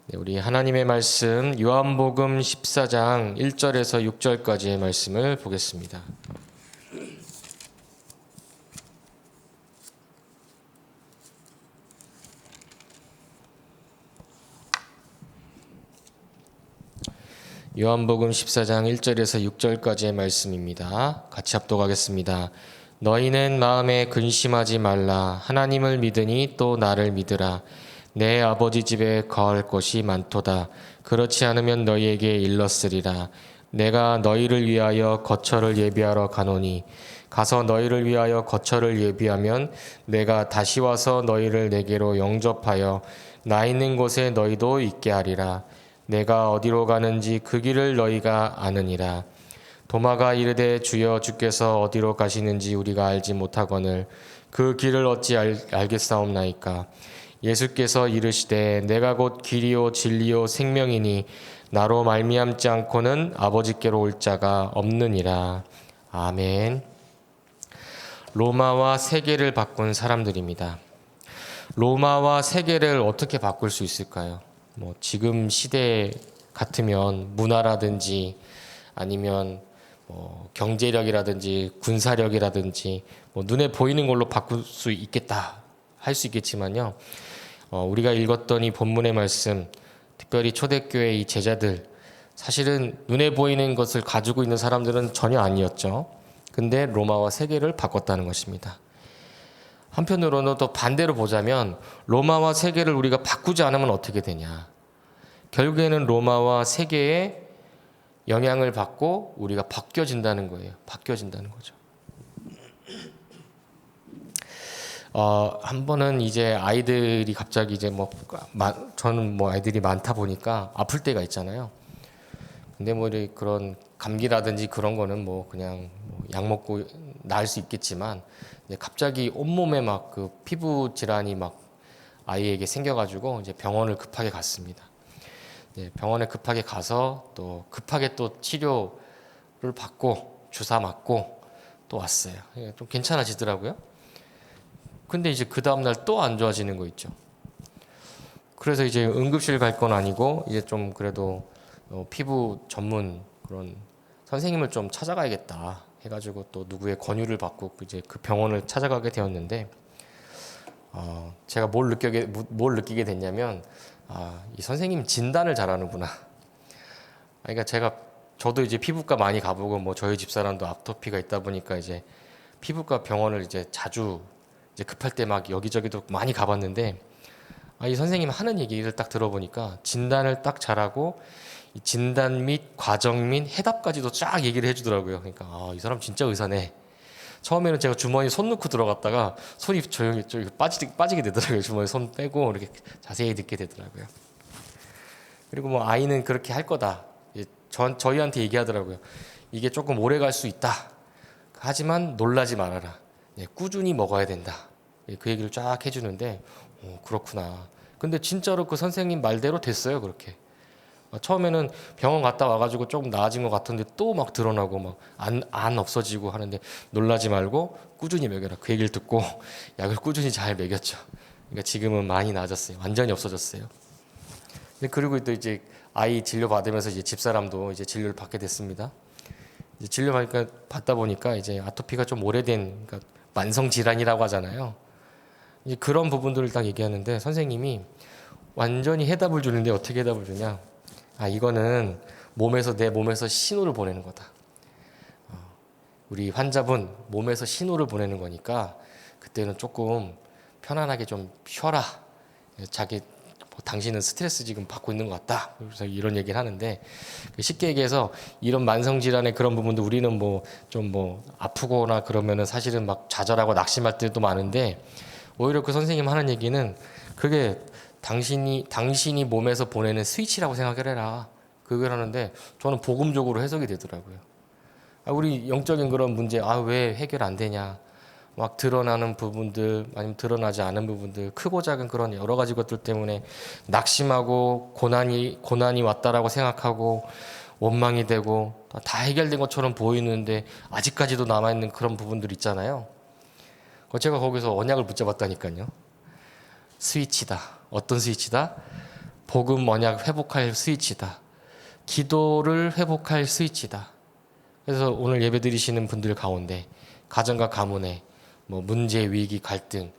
네, 우리 하나님의 말씀 요한복음 14장 1절에서 6절까지의 말씀을 보겠습니다. 요한복음 14장 1절에서 6절까지의 말씀입니다. 같이 합독하겠습니다. 너희는 마음에 근심하지 말라. 하나님을 믿으니 또 나를 믿으라. 내 아버지 집에 거할 곳이 많도다. 그렇지 않으면 너희에게 일렀으리라. 내가 너희를 위하여 거처를 예비하러 가노니 가서 너희를 위하여 거처를 예비하면 내가 다시 와서 너희를 내게로 영접하여 나 있는 곳에 너희도 있게 하리라. 내가 어디로 가는지 그 길을 너희가 아느니라. 도마가 이르되 주여 주께서 어디로 가시는지 우리가 알지 못하거늘 그 길을 어찌 알겠사옵나이까. 예수께서 이르시되 내가 곧 길이요 진리요 생명이니 나로 말미암지 않고는 아버지께로 올 자가 없느니라. 아멘. 로마와 세계를 바꾼 사람들입니다. 로마와 세계를 어떻게 바꿀 수 있을까요? 지금 시대 같으면 문화라든지 아니면 경제력이라든지 군사력이라든지 눈에 보이는 걸로 바꿀 수 있겠다 할 수 있겠지만요. 우리가 읽었던 이 본문의 말씀, 특별히 초대교회 이 제자들, 사실은 눈에 보이는 것을 가지고 있는 사람들은 전혀 아니었죠. 근데 로마와 세계를 바꿨다는 것입니다. 한편으로는 또 반대로 보자면 로마와 세계를 우리가 바꾸지 않으면 어떻게 되냐. 결국에는 로마와 세계의 영향을 받고 우리가 바뀌어진다는 거예요. 바뀌어진다는 거죠. 한 번은 이제 아이들이 갑자기 이제 저는 아이들이 많다 보니까 아플 때가 있잖아요. 근데 그런 감기라든지 그런 거는 그냥 약 먹고 나을 수 있겠지만 이제 갑자기 온몸에 그 피부 질환이 아이에게 생겨가지고 이제 병원을 급하게 갔습니다. 병원에 급하게 가서 또 급하게 또 치료를 받고 주사 맞고 또 왔어요. 좀 괜찮아지더라고요. 근데 이제 그 다음날 또 안 좋아지는 거 있죠. 그래서 이제 응급실 갈 건 아니고 이제 좀 그래도 피부 전문 그런 선생님을 좀 찾아가야겠다 해가지고 또 누구의 권유를 받고 이제 그 병원을 찾아가게 되었는데 제가 뭘 느끼게 됐냐면 이 선생님 진단을 잘하는구나. 그러니까 저도 이제 피부과 많이 가보고 저희 집사람도 아토피가 있다 보니까 이제 피부과 병원을 이제 자주 이제 급할 때 여기저기도 많이 가봤는데 이 선생님 하는 얘기를 딱 들어보니까 진단을 딱 잘하고 이 진단 및 과정 및 해답까지도 쫙 얘기를 해주더라고요. 그러니까 이 사람 진짜 의사네. 처음에는 제가 주머니 손 넣고 들어갔다가 손이 조용히 빠지게 되더라고요. 주머니 손 빼고 이렇게 자세히 듣게 되더라고요. 그리고 아이는 그렇게 할 거다. 저희한테 얘기하더라고요. 이게 조금 오래 갈 수 있다. 하지만 놀라지 말아라. 꾸준히 먹어야 된다. 그 얘기를 쫙 해주는데 그렇구나. 근데 진짜로 그 선생님 말대로 됐어요. 그렇게. 처음에는 병원 갔다 와가지고 조금 나아진 것 같은데 또 드러나고 안 없어지고 하는데 놀라지 말고 꾸준히 먹여라. 그 얘기를 듣고 약을 꾸준히 잘 먹였죠. 그러니까 지금은 많이 나아졌어요. 완전히 없어졌어요. 그리고 또 이제 아이 진료 받으면서 이제 집사람도 이제 진료를 받게 됐습니다. 이제 진료 받다 보니까 이제 아토피가 좀 오래된, 그러니까 만성 질환이라고 하잖아요. 이제 그런 부분들을 딱 얘기하는데 선생님이 완전히 해답을 주는데 어떻게 해답을 주냐? 이거는 내 몸에서 신호를 보내는 거다. 우리 환자분 몸에서 신호를 보내는 거니까 그때는 조금 편안하게 좀 쉬어라. 당신은 스트레스 지금 받고 있는 것 같다. 그래서 이런 얘기를 하는데 쉽게 얘기해서 이런 만성 질환의 그런 부분도 우리는 아프거나 그러면은 사실은 좌절하고 낙심할 때도 많은데 오히려 그 선생님 하는 얘기는 그게 당신이 몸에서 보내는 스위치라고 생각을 해라. 그걸 하는데 저는 복음적으로 해석이 되더라고요. 우리 영적인 그런 문제 왜 해결 안 되냐. 드러나는 부분들 아니면 드러나지 않은 부분들 크고 작은 그런 여러 가지 것들 때문에 낙심하고 고난이 왔다라고 생각하고 원망이 되고 다 해결된 것처럼 보이는데 아직까지도 남아있는 그런 부분들 있잖아요. 제가 거기서 언약을 붙잡았다니까요. 스위치다. 어떤 스위치다? 복음 언약 회복할 스위치다. 기도를 회복할 스위치다. 그래서 오늘 예배 드리시는 분들 가운데 가정과 가문에 뭐 문제, 위기, 갈등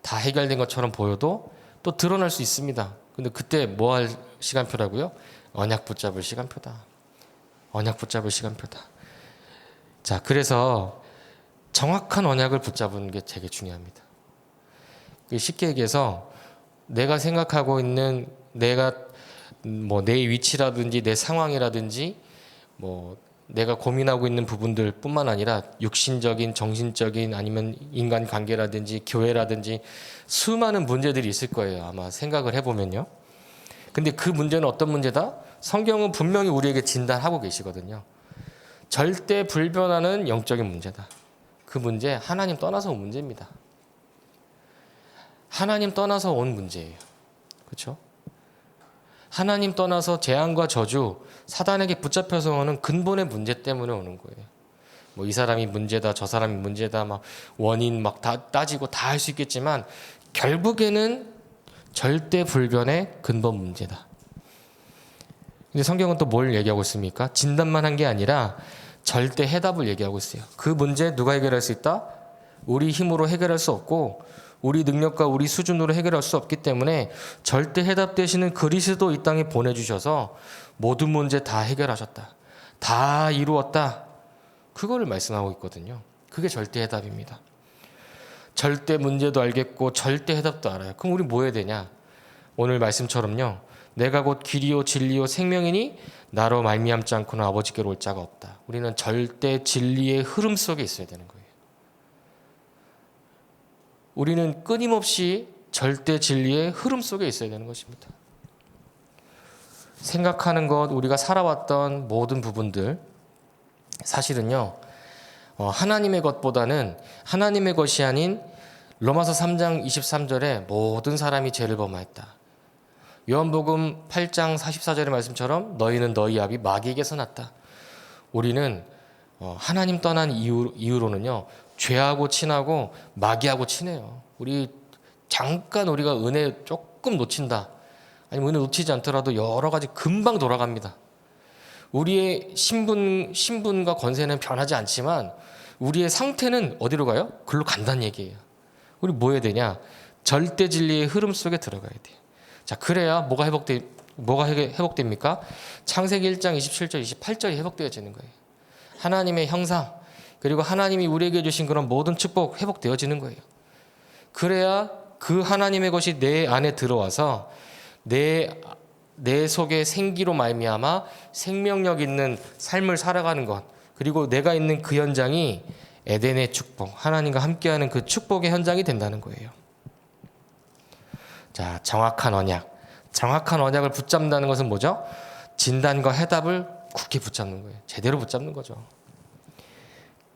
다 해결된 것처럼 보여도 또 드러날 수 있습니다. 근데 그때 뭐 할 시간표라고요? 언약 붙잡을 시간표다. 언약 붙잡을 시간표다. 자, 그래서 정확한 언약을 붙잡는 게 되게 중요합니다. 쉽게 얘기해서 내가 생각하고 있는 내가 뭐 내 위치라든지 내 상황이라든지 뭐 내가 고민하고 있는 부분들 뿐만 아니라 육신적인, 정신적인 아니면 인간 관계라든지 교회라든지 수많은 문제들이 있을 거예요. 아마 생각을 해보면요. 근데 그 문제는 어떤 문제다? 성경은 분명히 우리에게 진단하고 계시거든요. 절대 불변하는 영적인 문제다. 그 문제 하나님 떠나서 온 문제입니다. 하나님 떠나서 온 문제예요. 그렇죠? 하나님 떠나서 재앙과 저주, 사단에게 붙잡혀서 오는 근본의 문제 때문에 오는 거예요. 뭐 이 사람이 문제다, 저 사람이 문제다, 막 원인 막 다 따지고 다 할 수 있겠지만 결국에는 절대 불변의 근본 문제다. 근데 성경은 또 뭘 얘기하고 있습니까? 진단만 한 게 아니라 절대 해답을 얘기하고 있어요. 그 문제 누가 해결할 수 있다? 우리 힘으로 해결할 수 없고 우리 능력과 우리 수준으로 해결할 수 없기 때문에 절대 해답 되시는 그리스도 이 땅에 보내주셔서 모든 문제 다 해결하셨다. 다 이루었다. 그거를 말씀하고 있거든요. 그게 절대 해답입니다. 절대 문제도 알겠고 절대 해답도 알아요. 그럼 우리 뭐 해야 되냐? 오늘 말씀처럼요. 내가 곧 길이요 진리요 생명이니 나로 말미암지 않고는 아버지께로 올 자가 없다. 우리는 절대 진리의 흐름 속에 있어야 되는 거예요. 우리는 끊임없이 절대 진리의 흐름 속에 있어야 되는 것입니다. 생각하는 것, 우리가 살아왔던 모든 부분들 사실은요. 하나님의 것보다는 하나님의 것이 아닌 로마서 3장 23절에 모든 사람이 죄를 범하였다. 요한복음 8장 44절의 말씀처럼 너희는 너희 아비 마귀에게서 났다. 우리는 하나님 떠난 이후로는요. 죄하고 친하고 마귀하고 친해요. 우리 잠깐 우리가 은혜 조금 놓친다. 아니면 은혜 놓치지 않더라도 여러 가지 금방 돌아갑니다. 우리의 신분과 권세는 변하지 않지만 우리의 상태는 어디로 가요? 글로 간다는 얘기예요. 우리 뭐 해야 되냐? 절대 진리의 흐름 속에 들어가야 돼요. 자, 그래야 뭐가 회복됩니까? 창세기 1장 27절, 28절이 회복되어지는 거예요. 하나님의 형상, 그리고 하나님이 우리에게 주신 그런 모든 축복 회복되어지는 거예요. 그래야 그 하나님의 것이 내 안에 들어와서 내 속에 생기로 말미암아 생명력 있는 삶을 살아가는 것, 그리고 내가 있는 그 현장이 에덴의 축복, 하나님과 함께하는 그 축복의 현장이 된다는 거예요. 자, 정확한 언약을 붙잡는다는 것은 뭐죠? 진단과 해답을 굳게 붙잡는 거예요. 제대로 붙잡는 거죠.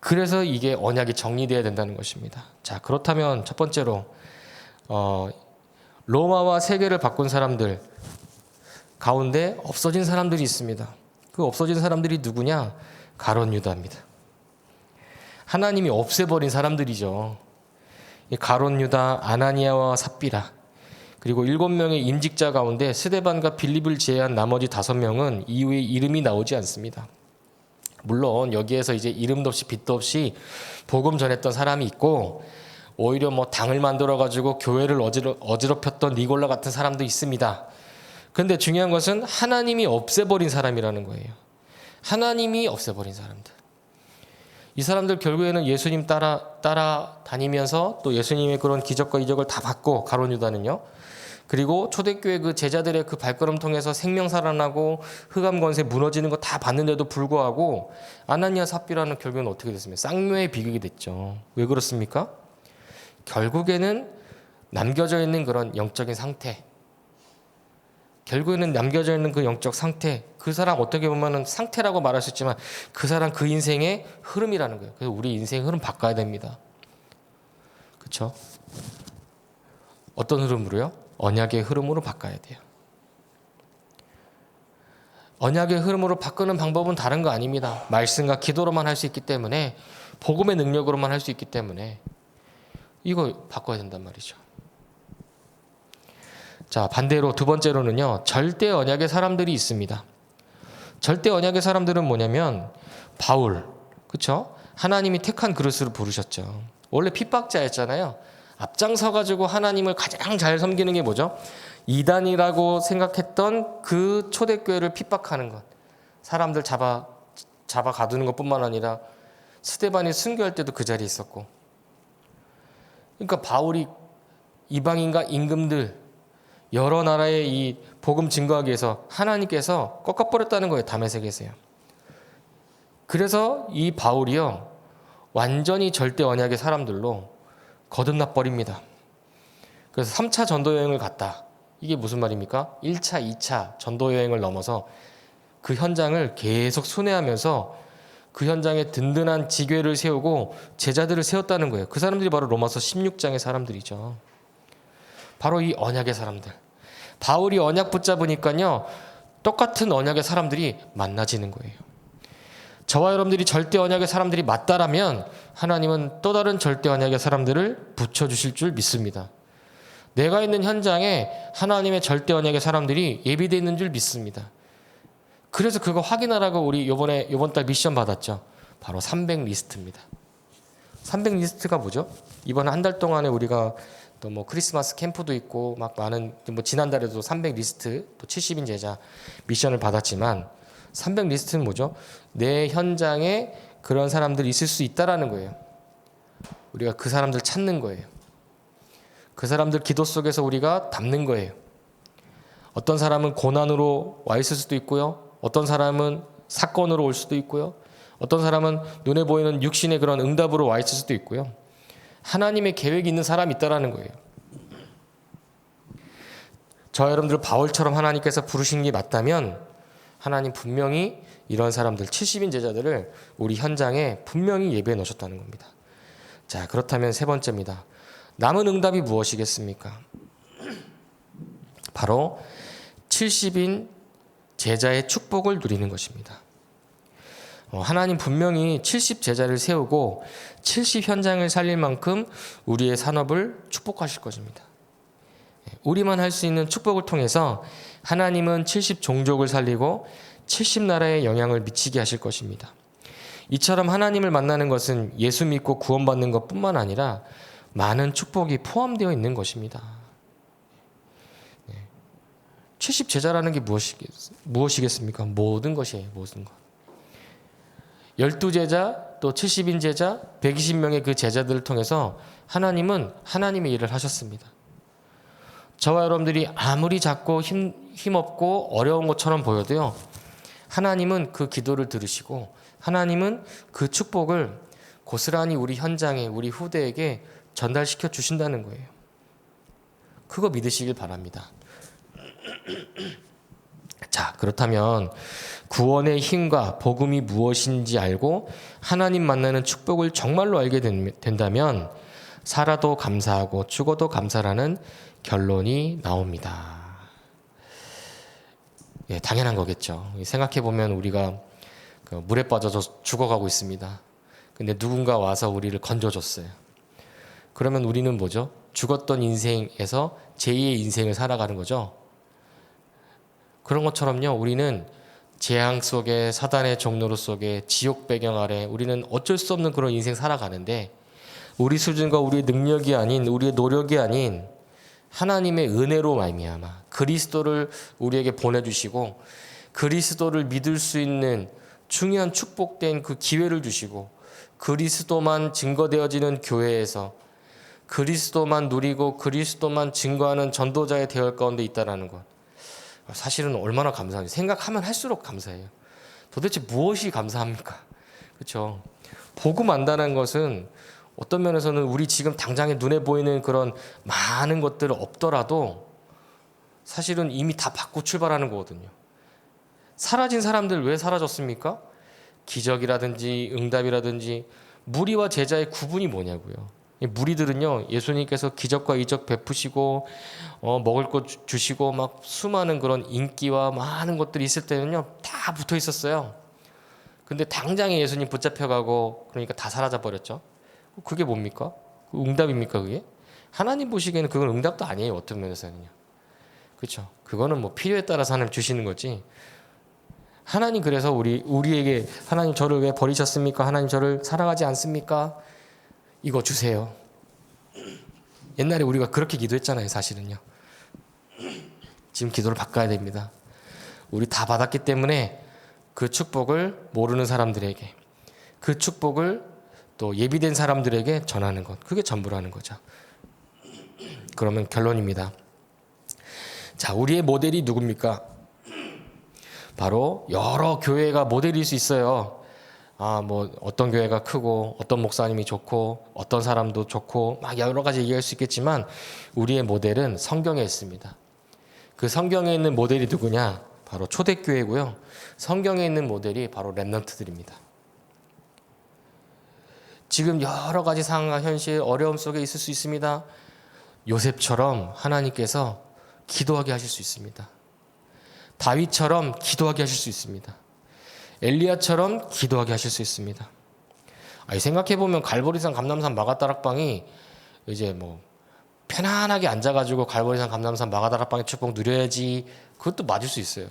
그래서 이게 언약이 정리되어야 된다는 것입니다. 자, 그렇다면 첫 번째로 로마와 세계를 바꾼 사람들 가운데 없어진 사람들이 있습니다. 그 없어진 사람들이 누구냐? 가룟 유다입니다. 하나님이 없애버린 사람들이죠. 가룟 유다, 아나니아와 삽비라, 그리고 7명의 임직자 가운데 스데반과 빌립을 제외한 나머지 5명은 이후에 이름이 나오지 않습니다. 물론 여기에서 이제 이름도 없이 빛도 없이 복음 전했던 사람이 있고 오히려 뭐 당을 만들어 가지고 교회를 어지럽혔던 니골라 같은 사람도 있습니다. 그런데 중요한 것은 하나님이 없애버린 사람이라는 거예요. 하나님이 없애버린 사람들. 이 사람들 결국에는 예수님 따라 다니면서 또 예수님의 그런 기적과 이적을 다 받고 가룟 유다는요. 그리고 초대교회 그 제자들의 그 발걸음 통해서 생명 살아나고 흑암 권세 무너지는 거 다 봤는데도 불구하고 아나니아 삽비라는 결국에는 어떻게 됐습니까? 쌍묘의 비극이 됐죠. 왜 그렇습니까? 결국에는 남겨져 있는 그런 영적인 상태, 결국에는 남겨져 있는 그 영적 상태, 그 사람 어떻게 보면 상태라고 말할 수 있지만 그 사람 그 인생의 흐름이라는 거예요. 그래서 우리 인생 흐름 바꿔야 됩니다. 그렇죠? 어떤 흐름으로요? 언약의 흐름으로 바꿔야 돼요. 언약의 흐름으로 바꾸는 방법은 다른 거 아닙니다. 말씀과 기도로만 할 수 있기 때문에, 복음의 능력으로만 할 수 있기 때문에 이거 바꿔야 된단 말이죠. 자, 반대로 두 번째로는요, 절대 언약의 사람들이 있습니다. 절대 언약의 사람들은 뭐냐면 바울, 그렇죠? 하나님이 택한 그릇으로 부르셨죠. 원래 핍박자였잖아요. 앞장서 가지고 하나님을 가장 잘 섬기는 게 뭐죠? 이단이라고 생각했던 그 초대교회를 핍박하는 것. 사람들 잡아 가두는 것뿐만 아니라 스데반이 순교할 때도 그 자리에 있었고. 그러니까 바울이 이방인과 임금들 여러 나라의 이 복음 증거하기 위해서 하나님께서 꺾어버렸다는 거예요. 다메섹에서요. 그래서 이 바울이요, 완전히 절대 언약의 사람들로 거듭나 버립니다. 그래서 3차 전도 여행을 갔다. 이게 무슨 말입니까? 1차, 2차 전도 여행을 넘어서 그 현장을 계속 순회하면서 그 현장에 든든한 지궤를 세우고 제자들을 세웠다는 거예요. 그 사람들이 바로 로마서 16장의 사람들이죠. 바로 이 언약의 사람들. 바울이 언약 붙잡으니까요, 똑같은 언약의 사람들이 만나지는 거예요. 저와 여러분들이 절대 언약의 사람들이 맞다라면 하나님은 또 다른 절대 언약의 사람들을 붙여주실 줄 믿습니다. 내가 있는 현장에 하나님의 절대 언약의 사람들이 예비되어 있는 줄 믿습니다. 그래서 그거 확인하라고 우리 이번 달 미션 받았죠. 바로 300 리스트입니다. 300 리스트가 뭐죠? 이번 한 달 동안에 우리가 또 뭐 크리스마스 캠프도 있고 막 많은, 뭐 지난달에도 300 리스트 또 70인 제자 미션을 받았지만 300 리스트는 뭐죠? 내 현장에 그런 사람들이 있을 수 있다라는 거예요. 우리가 그 사람들 찾는 거예요. 그 사람들 기도 속에서 우리가 담는 거예요. 어떤 사람은 고난으로 와 있을 수도 있고요. 어떤 사람은 사건으로 올 수도 있고요. 어떤 사람은 눈에 보이는 육신의 그런 응답으로 와 있을 수도 있고요. 하나님의 계획이 있는 사람이 있다라는 거예요. 저 여러분들 바울처럼 하나님께서 부르신 게 맞다면 하나님 분명히 이런 사람들 70인 제자들을 우리 현장에 분명히 예배해 놓으셨다는 겁니다. 자, 그렇다면 세 번째입니다. 남은 응답이 무엇이겠습니까? 바로 70인 제자의 축복을 누리는 것입니다. 하나님 분명히 70 제자를 세우고 70 현장을 살릴 만큼 우리의 산업을 축복하실 것입니다. 우리만 할 수 있는 축복을 통해서 하나님은 70 종족을 살리고 70 나라에 영향을 미치게 하실 것입니다. 이처럼 하나님을 만나는 것은 예수 믿고 구원받는 것뿐만 아니라 많은 축복이 포함되어 있는 것입니다. 70 제자라는 게 무엇이겠습니까? 모든 것이에요. 모든 것. 12제자 또 70인 제자 120명의 그 제자들을 통해서 하나님은 하나님의 일을 하셨습니다. 저와 여러분들이 아무리 작고 힘없고 어려운 것처럼 보여도요, 하나님은 그 기도를 들으시고 하나님은 그 축복을 고스란히 우리 현장에 우리 후대에게 전달시켜 주신다는 거예요. 그거 믿으시길 바랍니다. 자, 그렇다면 구원의 힘과 복음이 무엇인지 알고 하나님 만나는 축복을 정말로 알게 된다면 살아도 감사하고 죽어도 감사라는 결론이 나옵니다. 예, 당연한 거겠죠. 생각해보면 우리가 물에 빠져서 죽어가고 있습니다. 근데 누군가 와서 우리를 건져줬어요. 그러면 우리는 뭐죠? 죽었던 인생에서 제2의 인생을 살아가는 거죠. 그런 것처럼요, 우리는 재앙 속에 사단의 종노릇 속에 지옥 배경 아래 우리는 어쩔 수 없는 그런 인생 살아가는데 우리 수준과 우리의 능력이 아닌 우리의 노력이 아닌 하나님의 은혜로 말미암아 그리스도를 우리에게 보내주시고 그리스도를 믿을 수 있는 중요한 축복된 그 기회를 주시고 그리스도만 증거되어지는 교회에서 그리스도만 누리고 그리스도만 증거하는 전도자의 대열 가운데 있다는 것, 사실은 얼마나 감사한지 생각하면 할수록 감사해요. 도대체 무엇이 감사합니까? 그렇죠? 복음 안다는 것은 어떤 면에서는 우리 지금 당장에 눈에 보이는 그런 많은 것들 없더라도 사실은 이미 다 받고 출발하는 거거든요. 사라진 사람들 왜 사라졌습니까? 기적이라든지 응답이라든지 무리와 제자의 구분이 뭐냐고요. 무리들은요, 예수님께서 기적과 이적 베푸시고 먹을 것 주시고 막 수많은 그런 인기와 많은 것들이 있을 때는요 다 붙어 있었어요. 근데 당장에 예수님 붙잡혀가고 그러니까 다 사라져 버렸죠. 그게 뭡니까? 응답입니까 그게? 하나님 보시기에는 그건 응답도 아니에요. 어떤 면에서는요. 그렇죠? 그거는 뭐 필요에 따라서 하나님 주시는 거지. 하나님 그래서 우리에게 하나님 저를 왜 버리셨습니까? 하나님 저를 사랑하지 않습니까? 이거 주세요. 옛날에 우리가 그렇게 기도했잖아요, 사실은요. 지금 기도를 바꿔야 됩니다. 우리 다 받았기 때문에 그 축복을 모르는 사람들에게, 그 축복을 또 예비된 사람들에게 전하는 것, 그게 전부라는 거죠. 그러면 결론입니다. 자, 우리의 모델이 누굽니까? 바로 여러 교회가 모델일 수 있어요. 뭐 어떤 교회가 크고 어떤 목사님이 좋고 어떤 사람도 좋고 막 여러 가지 얘기할 수 있겠지만 우리의 모델은 성경에 있습니다. 그 성경에 있는 모델이 누구냐? 바로 초대교회고요. 성경에 있는 모델이 바로 렘넌트들입니다. 지금 여러 가지 상황과 현실, 어려움 속에 있을 수 있습니다. 요셉처럼 하나님께서 기도하게 하실 수 있습니다. 다윗처럼 기도하게 하실 수 있습니다. 엘리야처럼 기도하게 하실 수 있습니다. 생각해보면 갈보리산 감람산 마가다락방이 이제 뭐 편안하게 앉아가지고 갈보리산 감람산 마가다락방의 축복 누려야지, 그것도 맞을 수 있어요.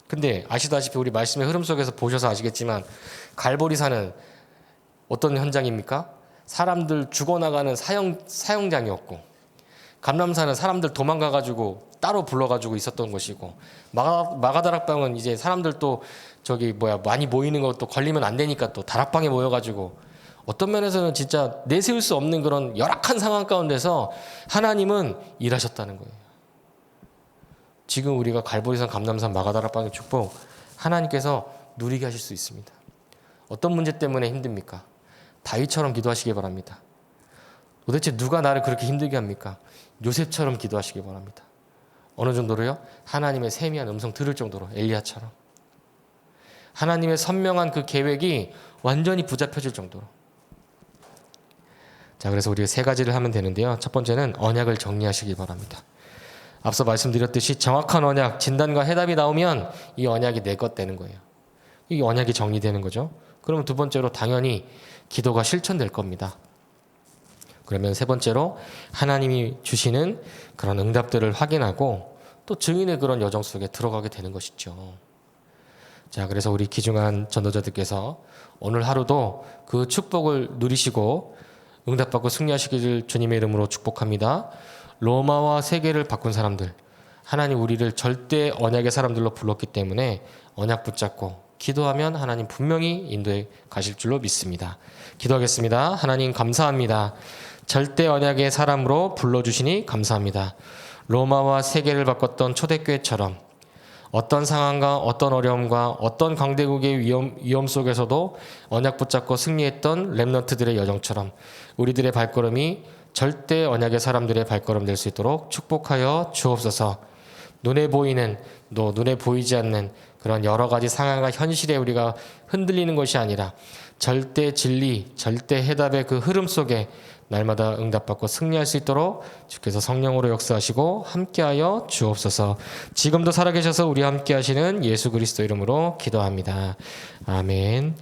근데 아시다시피 우리 말씀의 흐름 속에서 보셔서 아시겠지만 갈보리산은 어떤 현장입니까? 사람들 죽어나가는 사형장이었고, 감람산은 사람들 도망가가지고 따로 불러가지고 있었던 것이고, 마가다락방은 이제 사람들 또 많이 모이는 것도 걸리면 안 되니까 또 다락방에 모여가지고 어떤 면에서는 진짜 내세울 수 없는 그런 열악한 상황 가운데서 하나님은 일하셨다는 거예요. 지금 우리가 갈보리산, 감람산, 마가다락방의 축복 하나님께서 누리게 하실 수 있습니다. 어떤 문제 때문에 힘듭니까? 다윗처럼 기도하시기 바랍니다. 도대체 누가 나를 그렇게 힘들게 합니까? 요셉처럼 기도하시기 바랍니다. 어느 정도로요? 하나님의 세미한 음성 들을 정도로, 엘리야처럼. 하나님의 선명한 그 계획이 완전히 붙잡혀질 정도로. 자, 그래서 우리가 세 가지를 하면 되는데요. 첫 번째는 언약을 정리하시기 바랍니다. 앞서 말씀드렸듯이 정확한 언약, 진단과 해답이 나오면 이 언약이 내 것 되는 거예요. 이 언약이 정리되는 거죠. 그러면 두 번째로 당연히 기도가 실천될 겁니다. 그러면 세 번째로 하나님이 주시는 그런 응답들을 확인하고 또 증인의 그런 여정 속에 들어가게 되는 것이죠. 자, 그래서 우리 귀중한 전도자들께서 오늘 하루도 그 축복을 누리시고 응답받고 승리하시기를 주님의 이름으로 축복합니다. 로마와 세계를 바꾼 사람들, 하나님 우리를 절대 언약의 사람들로 불렀기 때문에 언약 붙잡고 기도하면 하나님 분명히 인도에 가실 줄로 믿습니다. 기도하겠습니다. 하나님 감사합니다. 절대 언약의 사람으로 불러주시니 감사합니다. 로마와 세계를 바꿨던 초대교회처럼 어떤 상황과 어떤 어려움과 어떤 강대국의 위험 속에서도 언약 붙잡고 승리했던 렘넌트들의 여정처럼 우리들의 발걸음이 절대 언약의 사람들의 발걸음 될 수 있도록 축복하여 주옵소서. 눈에 보이는 또 눈에 보이지 않는 그런 여러 가지 상황과 현실에 우리가 흔들리는 것이 아니라 절대 진리, 절대 해답의 그 흐름 속에 날마다 응답받고 승리할 수 있도록 주께서 성령으로 역사하시고 함께하여 주옵소서. 지금도 살아계셔서 우리와 함께하시는 예수 그리스도 이름으로 기도합니다. 아멘.